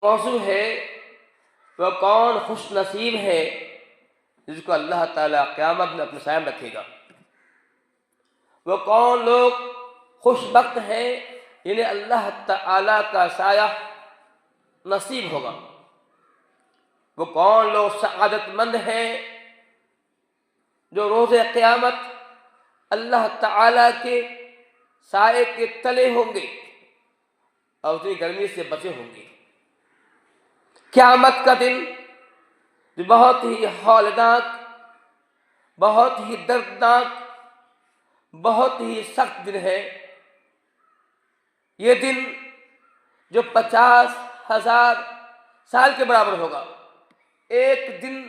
موضوع ہے وہ کون خوش نصیب ہے جس کو اللہ تعالیٰ قیامت میں اپنے سائے میں رکھے گا۔ وہ کون لوگ خوش بخت ہیں جنہیں اللہ تعالیٰ کا سایہ نصیب ہوگا۔ وہ کون لوگ سعادت مند ہیں جو روز قیامت اللہ تعالیٰ کے سائے کے تلے ہوں گے اور اتنی گرمی سے بچے ہوں گے۔ قیامت کا دن جو بہت ہی ہولناک، بہت ہی دردناک، بہت ہی سخت دن ہے۔ یہ دن جو 50,000 سال کے برابر ہوگا۔ ایک دن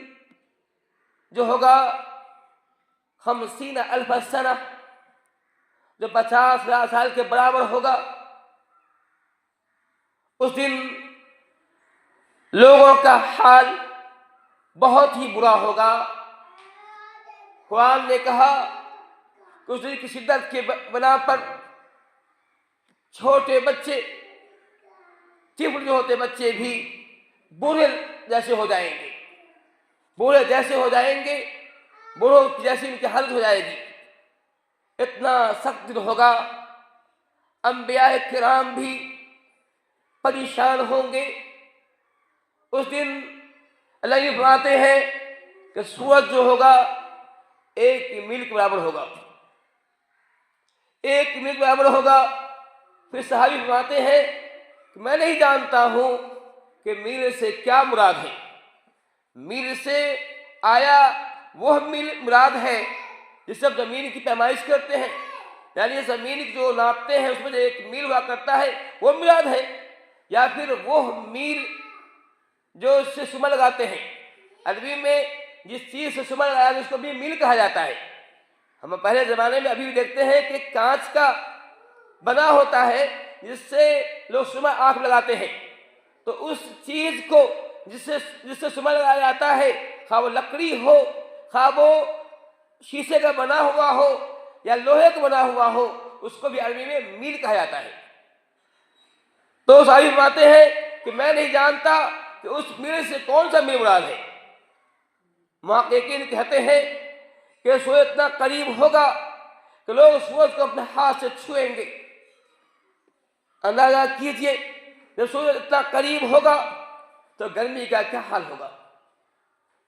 جو ہوگا 50,000 سنہ، جو 50,000 سال کے برابر ہوگا، اس دن لوگوں کا حال بہت ہی برا ہوگا۔ قرآن نے کہا کہ اس دن کی شدت کے بنا پر چھوٹے بچے، طفل جو ہوتے بچے بھی بوڑھے جیسے ہو جائیں گے، بوڑھے جیسے ہو جائیں گے، بوڑھوں جیسی ان کی حالت ہو جائے گی۔ اتنا سخت دن ہوگا، انبیاء کرام بھی پریشان ہوں گے۔ اس دن اللہ یہ فرماتے ہیں کہ سورج جو ہوگا 1 میل کے برابر ہوگا، 1 میل کے برابر ہوگا۔ پھر صحابی فرماتے ہیں کہ میں نہیں جانتا ہوں کہ میل سے کیا مراد ہے۔ میل سے آیا وہ میل مراد ہے جس سے زمین کی پیمائش کرتے ہیں، یعنی زمین جو ناپتے ہیں اس میں جو 1 میل ہوا کرتا ہے وہ مراد ہے، یا پھر وہ میل جو اس سے سما لگاتے ہیں۔ عربی میں جس چیز سے سما لگایا جاتا ہے اس کو بھی میل کہا جاتا ہے۔ ہم پہلے زمانے میں ابھی بھی دیکھتے ہیں کہ کانچ کا بنا ہوتا ہے جس سے لوگ سما آنکھ لگاتے ہیں، تو اس چیز کو جس سے سما لگایا جاتا ہے، خواہ وہ لکڑی ہو، خواہ وہ شیشے کا بنا ہوا ہو یا لوہے کا بنا ہوا ہو، اس کو بھی عربی میں میل کہا جاتا ہے۔ تو صحابی فرماتے ہیں کہ میں نہیں جانتا کہ اس میل سے کون سا میل مراد ہے۔ محققین کہتے ہیں کہ سورج اتنا قریب ہوگا کہ لوگ سورج کو اپنے ہاتھ سے چھوئیں گے۔ اندازہ کیجئے جب سورج اتنا قریب ہوگا تو گرمی کا کیا حال ہوگا،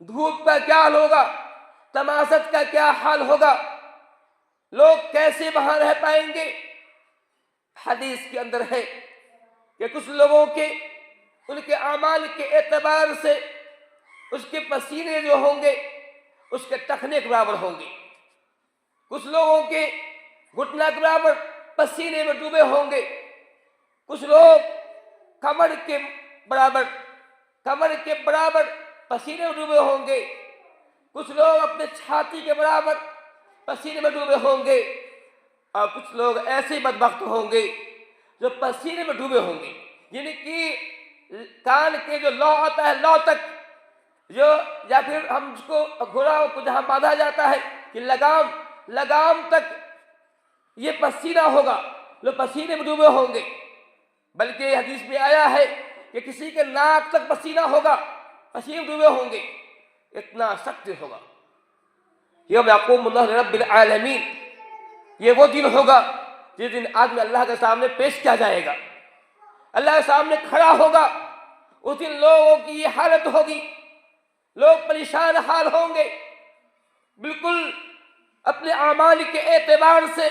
دھوپ کا کیا حال ہوگا، تماشت کا کیا حال ہوگا، لوگ کیسے وہاں رہ پائیں گے۔ حدیث کے اندر ہے کہ کچھ لوگوں کے ان کے اعمال کے اعتبار سے اس کے پسینے جو ہوں گے اس کے ٹخنے کے برابر ہوں گے، کچھ لوگوں کے گھٹنا کے برابر پسینے میں ڈوبے ہوں گے، کچھ لوگ کمر کے برابر پسینے میں ڈوبے ہوں گے، کچھ لوگ اپنے چھاتی کے برابر پسینے میں ڈوبے ہوں گے، اور کچھ لوگ ایسے بدبخت ہوں گے جو پسینے میں ڈوبے ہوں گے، یعنی کہ کان کے جو لو آتا ہے، لو تک جو، یا پھر ہم اس کو گھوڑا کو جہاں باندھا جاتا ہے کہ لگام تک یہ پسینہ ہوگا، لوگ پسینے میں ڈوبے ہوں گے۔ بلکہ حدیث میں آیا ہے کہ کسی کے ناک تک پسینہ ہوگا، پسینے میں ڈوبے ہوں گے۔ اتنا سخت ہوگا۔ یوم یقوم اللہ رب العالمین، یہ وہ دن ہوگا جس دن آدمی اللہ کے سامنے پیش کیا جائے گا، اللہ کے سامنے کھڑا ہوگا۔ اس دن لوگوں کی یہ حالت ہوگی، لوگ پریشان حال ہوں گے، بالکل اپنے اعمال کے اعتبار سے۔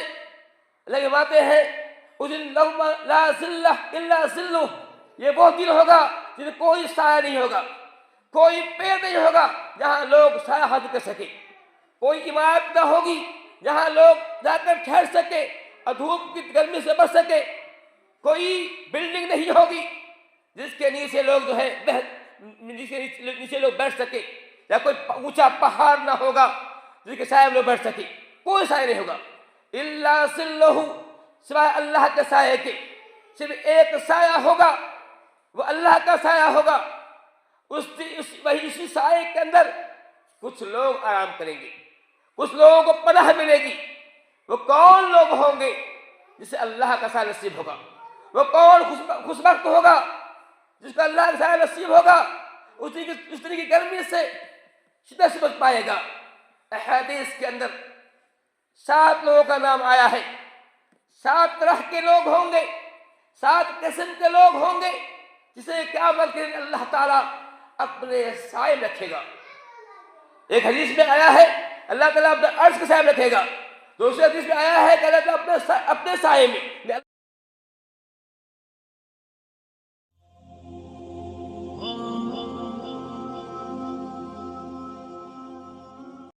اللہ فرماتے ہیں اس دن لا ظل الا ظلہ، یہ وہ دن ہوگا جس میں کوئی سایہ نہیں ہوگا، کوئی پیڑ نہیں ہوگا جہاں لوگ سایہ حاصل کر سکے، کوئی عمارت نہ ہوگی جہاں لوگ جا کر ٹھہر سکے اور دھوپ کی گرمی سے بچ سکے، کوئی بلڈنگ نہیں ہوگی جس کے نیچے لوگ جو ہے نیچے لوگ بیٹھ سکے، یا کوئی اونچا پہاڑ نہ ہوگا جس کے سائے میں لوگ بیٹھ سکے، کوئی سایہ نہیں ہوگا۔ الا ظلہ، سوائے اللہ کے سائے کے صرف ایک سایہ ہوگا، وہ اللہ کا سایہ ہوگا۔ اسی سائے کے اندر کچھ لوگ آرام کریں گے، کچھ لوگوں کو پناہ ملے گی۔ وہ کون لوگ ہوں گے جسے اللہ کا سایہ نصیب ہوگا؟ وہ کون خوش بخت ہوگا جس کو اللہ کا سایہ نصیب ہوگا اس طرح کی گرمی سے شدت سے بچ پائے گا۔ احادیث کے اندر 7 لوگوں کا نام آیا ہے، 7 طرح کے لوگ ہوں گے، 7 قسم کے لوگ ہوں گے جسے قیامت کے دن اللہ تعالیٰ اپنے سائے میں رکھے گا۔ ایک حدیث میں آیا ہے اللہ تعالیٰ اپنے عرش کے سائے میں رکھے گا، دوسری حدیث میں آیا ہے کہ اللہ تعالیٰ اپنے سائے میں